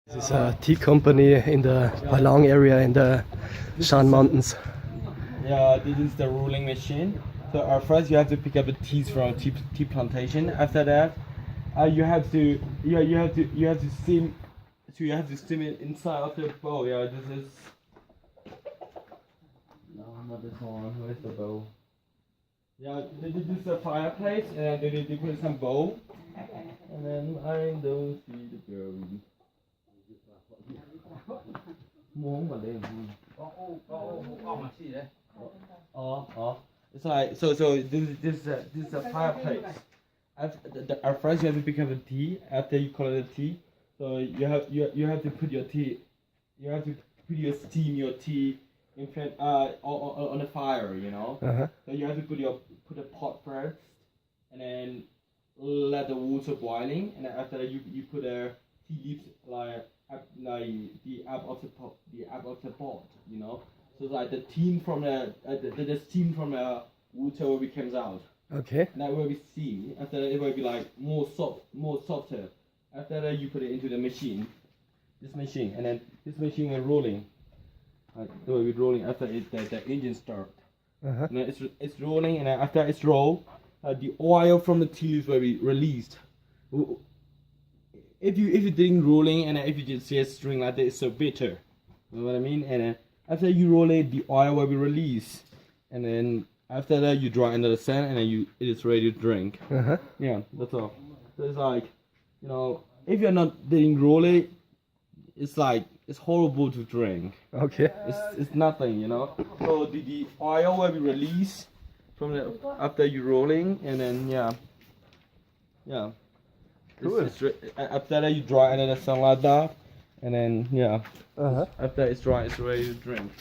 This is a tea company in the Palang area in the Shan Mountains. Yeah, this is the rolling machine. So first you have to pick up the teas from tea plantation. After that, you have to steam. So you have to steam it inside of the bowl. Yeah, this is. No, not this one. Where's the bowl? Yeah, this is the fireplace, and then they put some bowl, and then I don't see the girl. Muốn mà lên. It's like so this is a fireplace. At first you have to pick up the tea. After you collect the tea, so you have to put your tea. You have to put your tea in front on the fire. You know. So you have to put a pot first, and then let the water boiling, and then after that you put a tea leaves like the up of the pot, you know. So like the steam from the steam from the water will be comes out. Okay. And that will be steam. After that it will be like more softer. After that you put it into the machine. This machine, and then this machine is rolling. Like it will be rolling after the engine start. And then it's rolling, and then after it's rolled, the oil from the tea leaves will be released. If you didn't rolling, and if you just see a string like that, it's so bitter. You know what I mean? And then after you roll it, the oil will be released, and then after that you dry under the sun, and then it is ready to drink. Yeah, that's all. So it's like, you know, if you're not didn't roll it, it's horrible to drink. Okay. It's nothing, you know. So the oil will be released from after you rolling, and then yeah. Cool. After that you dry under the sun like that, and then after it's dry, it's ready to drink.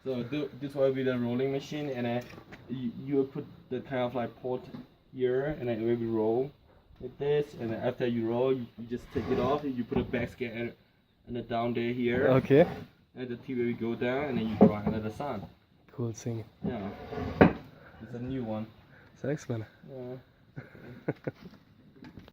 So this will be the rolling machine, and then you will put the kind of like pot here, and then it will be roll with this, and then after you roll, you just take it off, and you put a basket and then down there here. Okay. And the tea will go down, and then you dry under the sun. Cool thing. Yeah, it's a new one. Thanks, man. Yeah.